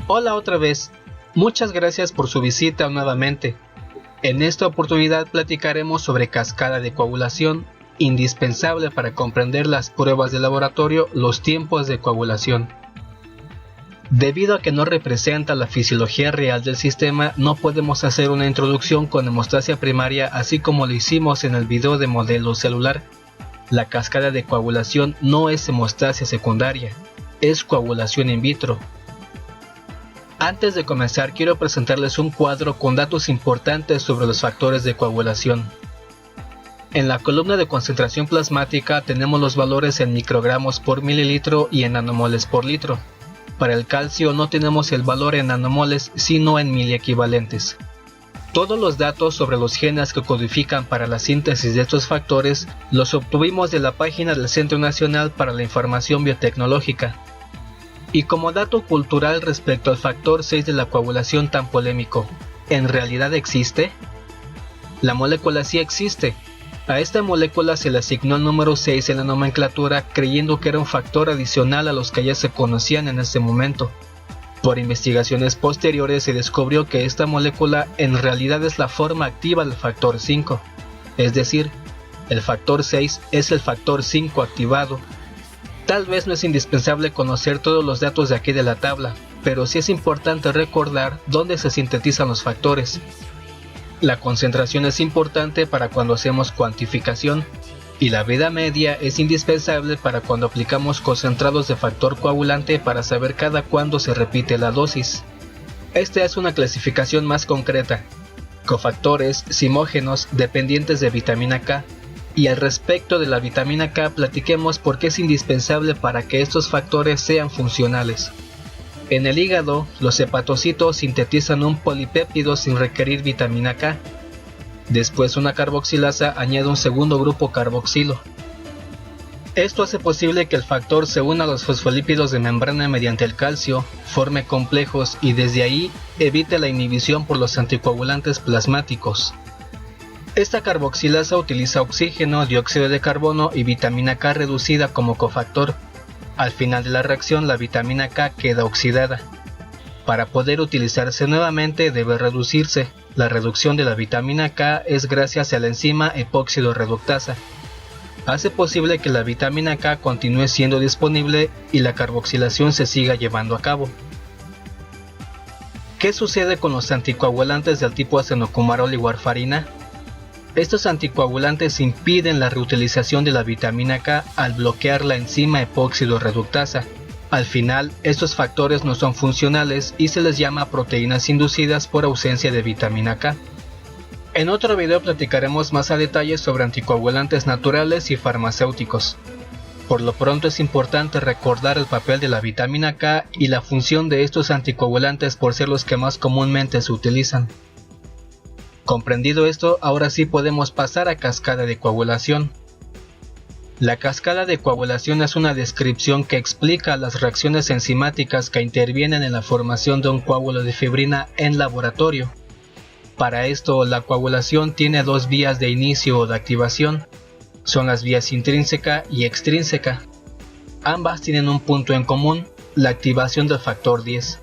Hola otra vez, muchas gracias por su visita nuevamente. En esta oportunidad platicaremos sobre cascada de coagulación, indispensable para comprender las pruebas de laboratorio, los tiempos de coagulación. Debido a que no representa la fisiología real del sistema, no podemos hacer una introducción con hemostasia primaria así como lo hicimos en el video de modelo celular. La cascada de coagulación no es hemostasia secundaria, es coagulación in vitro. Antes de comenzar, quiero presentarles un cuadro con datos importantes sobre los factores de coagulación. En la columna de concentración plasmática tenemos los valores en microgramos por mililitro y en nanomoles por litro. Para el calcio no tenemos el valor en nanomoles, sino en miliequivalentes. Todos los datos sobre los genes que codifican para la síntesis de estos factores los obtuvimos de la página del Centro Nacional para la Información Biotecnológica. Y como dato cultural respecto al factor 6 de la coagulación tan polémico, ¿en realidad existe? La molécula sí existe. A esta molécula se le asignó el número 6 en la nomenclatura creyendo que era un factor adicional a los que ya se conocían en ese momento. Por investigaciones posteriores se descubrió que esta molécula en realidad es la forma activa del factor 5, es decir, el factor 6 es el factor 5 activado. Tal vez no es indispensable conocer todos los datos de aquí de la tabla, pero sí es importante recordar dónde se sintetizan los factores. La concentración es importante para cuando hacemos cuantificación, y la vida media es indispensable para cuando aplicamos concentrados de factor coagulante para saber cada cuándo se repite la dosis. Esta es una clasificación más concreta. Cofactores simógenos dependientes de vitamina K. Y al respecto de la vitamina K platiquemos por qué es indispensable para que estos factores sean funcionales. En el hígado, los hepatocitos sintetizan un polipéptido sin requerir vitamina K. Después una carboxilasa añade un segundo grupo carboxilo. Esto hace posible que el factor se una a los fosfolípidos de membrana mediante el calcio, forme complejos y desde ahí evite la inhibición por los anticoagulantes plasmáticos. Esta carboxilasa utiliza oxígeno, dióxido de carbono y vitamina K reducida como cofactor. Al final de la reacción la vitamina K queda oxidada. Para poder utilizarse nuevamente debe reducirse. La reducción de la vitamina K es gracias a la enzima epóxido reductasa. Hace posible que la vitamina K continúe siendo disponible y la carboxilación se siga llevando a cabo. ¿Qué sucede con los anticoagulantes del tipo acenocumarol y warfarina? Estos anticoagulantes impiden la reutilización de la vitamina K al bloquear la enzima epóxido reductasa. Al final, estos factores no son funcionales y se les llama proteínas inducidas por ausencia de vitamina K. En otro video platicaremos más a detalle sobre anticoagulantes naturales y farmacéuticos. Por lo pronto es importante recordar el papel de la vitamina K y la función de estos anticoagulantes por ser los que más comúnmente se utilizan. Comprendido esto, ahora sí podemos pasar a cascada de coagulación. La cascada de coagulación es una descripción que explica las reacciones enzimáticas que intervienen en la formación de un coágulo de fibrina en laboratorio. Para esto, la coagulación tiene dos vías de inicio o de activación. Son las vías intrínseca y extrínseca. Ambas tienen un punto en común, la activación del factor 10.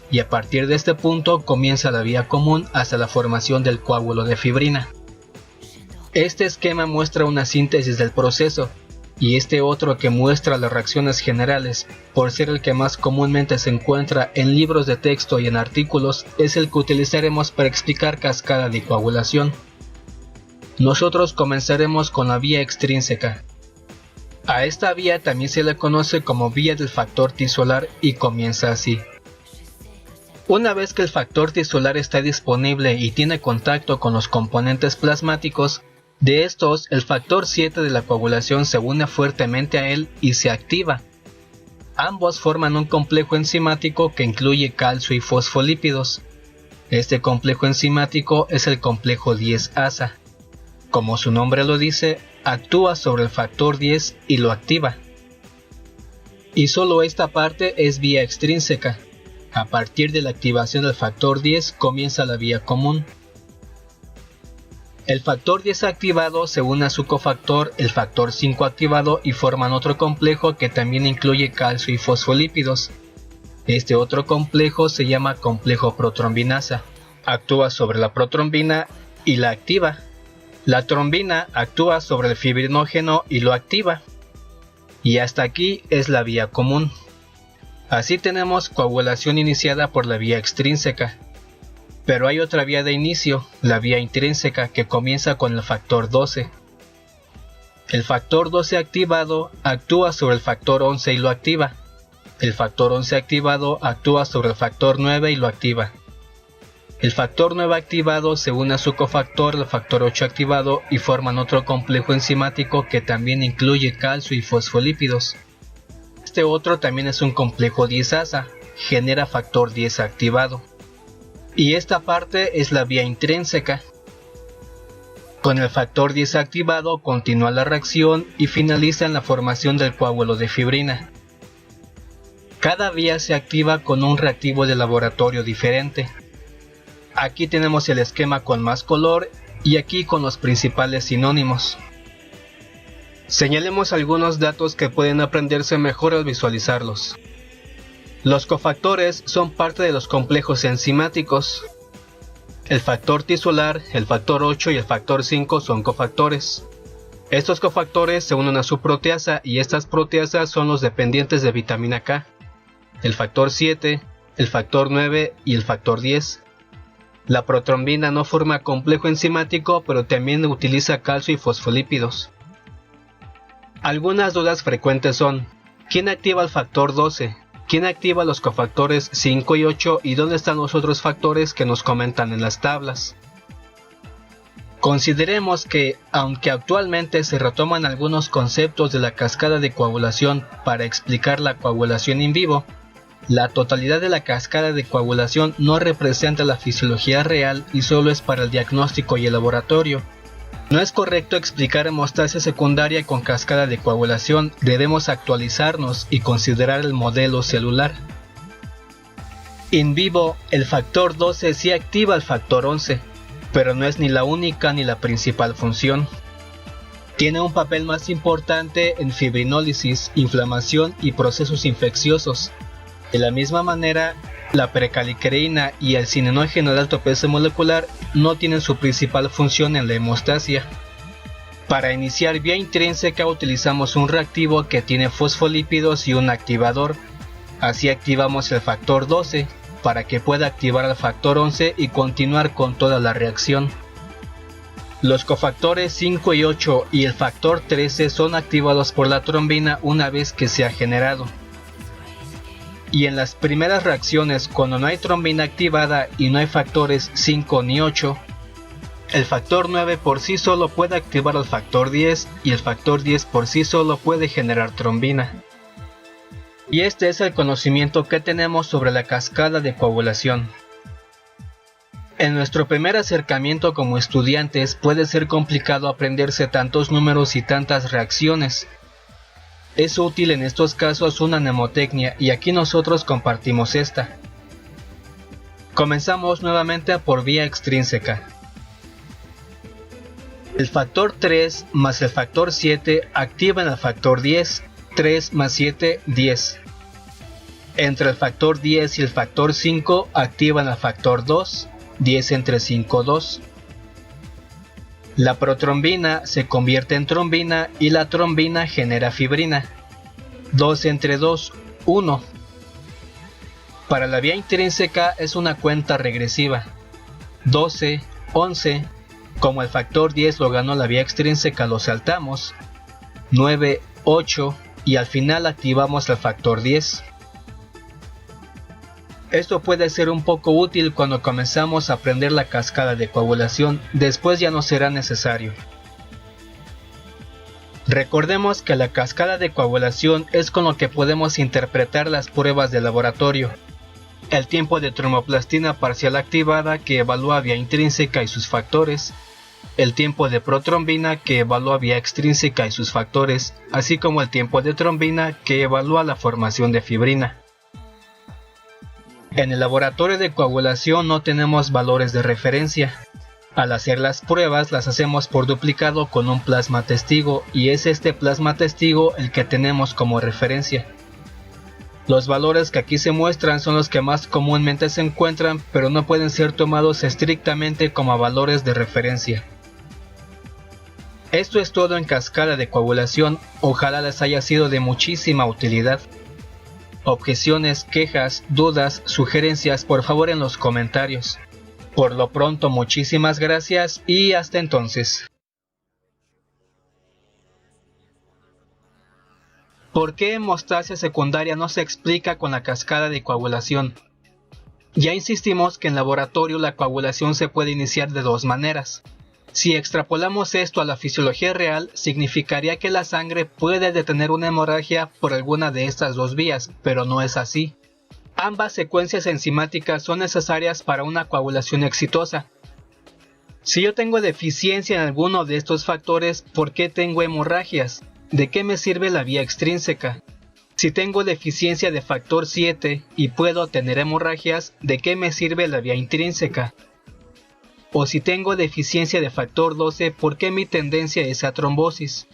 Y a partir de este punto comienza la vía común hasta la formación del coágulo de fibrina. Este esquema muestra una síntesis del proceso, y este otro que muestra las reacciones generales, por ser el que más comúnmente se encuentra en libros de texto y en artículos, es el que utilizaremos para explicar cascada de coagulación. Nosotros comenzaremos con la vía extrínseca. A esta vía también se le conoce como vía del factor tisolar y comienza así. Una vez que el factor tisolar está disponible y tiene contacto con los componentes plasmáticos, de estos el factor 7 de la coagulación se une fuertemente a él y se activa. Ambos forman un complejo enzimático que incluye calcio y fosfolípidos. Este complejo enzimático es el complejo 10-asa. Como su nombre lo dice, actúa sobre el factor 10 y lo activa. Y solo esta parte es vía extrínseca. A partir de la activación del factor 10 comienza la vía común. El factor 10 activado se une a su cofactor, el factor 5 activado, y forman otro complejo que también incluye calcio y fosfolípidos. Este otro complejo se llama complejo protrombinasa. Actúa sobre la protrombina y la activa. La trombina actúa sobre el fibrinógeno y lo activa. Y hasta aquí es la vía común. Así tenemos coagulación iniciada por la vía extrínseca. Pero hay otra vía de inicio, la vía intrínseca, que comienza con el factor 12. El factor 12 activado actúa sobre el factor 11 y lo activa. El factor 11 activado actúa sobre el factor 9 y lo activa. El factor 9 activado se une a su cofactor, el factor 8 activado, y forman otro complejo enzimático que también incluye calcio y fosfolípidos. Este otro también es un complejo diezasa, genera factor 10 activado. Y esta parte es la vía intrínseca. Con el factor 10 activado continúa la reacción y finaliza en la formación del coágulo de fibrina. Cada vía se activa con un reactivo de laboratorio diferente. Aquí tenemos el esquema con más color y aquí con los principales sinónimos. Señalemos algunos datos que pueden aprenderse mejor al visualizarlos. Los cofactores son parte de los complejos enzimáticos. El factor tisular, el factor 8 y el factor 5 son cofactores. Estos cofactores se unen a su proteasa y estas proteasas son los dependientes de vitamina K. El factor 7, el factor 9 y el factor 10. La protrombina no forma complejo enzimático, pero también utiliza calcio y fosfolípidos. Algunas dudas frecuentes son: ¿quién activa el factor 12? ¿Quién activa los cofactores 5 y 8? ¿Y dónde están los otros factores que nos comentan en las tablas? Consideremos que, aunque actualmente se retoman algunos conceptos de la cascada de coagulación para explicar la coagulación in vivo, la totalidad de la cascada de coagulación no representa la fisiología real y solo es para el diagnóstico y el laboratorio. No es correcto explicar hemostasia secundaria con cascada de coagulación, debemos actualizarnos y considerar el modelo celular. In vivo, el factor 12 sí activa el factor 11, pero no es ni la única ni la principal función. Tiene un papel más importante en fibrinólisis, inflamación y procesos infecciosos. De la misma manera, la precalicreína y el cininógeno de alto peso molecular no tienen su principal función en la hemostasia. Para iniciar vía intrínseca utilizamos un reactivo que tiene fosfolípidos y un activador. Así activamos el factor 12 para que pueda activar al factor 11 y continuar con toda la reacción. Los cofactores 5 y 8 y el factor 13 son activados por la trombina una vez que se ha generado. Y en las primeras reacciones, cuando no hay trombina activada y no hay factores 5 ni 8, el factor 9 por sí solo puede activar al factor 10 y el factor 10 por sí solo puede generar trombina. Y este es el conocimiento que tenemos sobre la cascada de coagulación. En nuestro primer acercamiento como estudiantes puede ser complicado aprenderse tantos números y tantas reacciones. Es útil en estos casos una mnemotecnia y aquí nosotros compartimos esta. Comenzamos nuevamente por vía extrínseca. El factor 3 más el factor 7 activan al factor 10, 3 más 7, 10. Entre el factor 10 y el factor 5 activan al factor 2, 10 entre 5, 2. La protrombina se convierte en trombina y la trombina genera fibrina. 2 entre 2, 1. Para la vía intrínseca es una cuenta regresiva. 12, 11. Como el factor 10 lo ganó la vía extrínseca, lo saltamos. 9, 8. Y al final activamos el factor 10. Esto puede ser un poco útil cuando comenzamos a aprender la cascada de coagulación, después ya no será necesario. Recordemos que la cascada de coagulación es con lo que podemos interpretar las pruebas de laboratorio. El tiempo de tromboplastina parcial activada que evalúa vía intrínseca y sus factores, el tiempo de protrombina que evalúa vía extrínseca y sus factores, así como el tiempo de trombina que evalúa la formación de fibrina. En el laboratorio de coagulación no tenemos valores de referencia. Al hacer las pruebas las hacemos por duplicado con un plasma testigo y es este plasma testigo el que tenemos como referencia. Los valores que aquí se muestran son los que más comúnmente se encuentran, pero no pueden ser tomados estrictamente como valores de referencia. Esto es todo en cascada de coagulación, ojalá les haya sido de muchísima utilidad. Objeciones, quejas, dudas, sugerencias, por favor en los comentarios. Por lo pronto, muchísimas gracias y hasta entonces. ¿Por qué hemostasia secundaria no se explica con la cascada de coagulación? Ya insistimos que en laboratorio la coagulación se puede iniciar de dos maneras. Si extrapolamos esto a la fisiología real, significaría que la sangre puede detener una hemorragia por alguna de estas dos vías, pero no es así. Ambas secuencias enzimáticas son necesarias para una coagulación exitosa. Si yo tengo deficiencia en alguno de estos factores, ¿por qué tengo hemorragias? ¿De qué me sirve la vía extrínseca? Si tengo deficiencia de factor 7 y puedo tener hemorragias, ¿de qué me sirve la vía intrínseca? O si tengo deficiencia de factor 12, ¿por qué mi tendencia es a trombosis?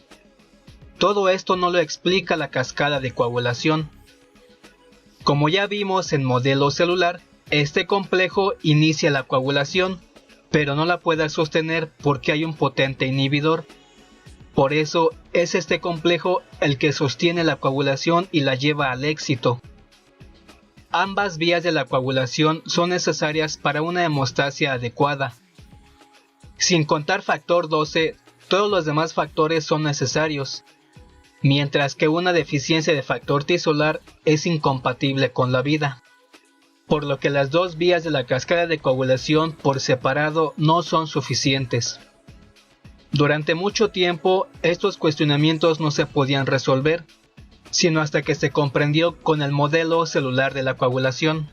Todo esto no lo explica la cascada de coagulación. Como ya vimos en modelo celular, este complejo inicia la coagulación, pero no la puede sostener porque hay un potente inhibidor. Por eso es este complejo el que sostiene la coagulación y la lleva al éxito. Ambas vías de la coagulación son necesarias para una hemostasia adecuada. Sin contar factor 12, todos los demás factores son necesarios, mientras que una deficiencia de factor tisular es incompatible con la vida. Por lo que las dos vías de la cascada de coagulación por separado no son suficientes. Durante mucho tiempo, estos cuestionamientos no se podían resolver, sino hasta que se comprendió con el modelo celular de la coagulación.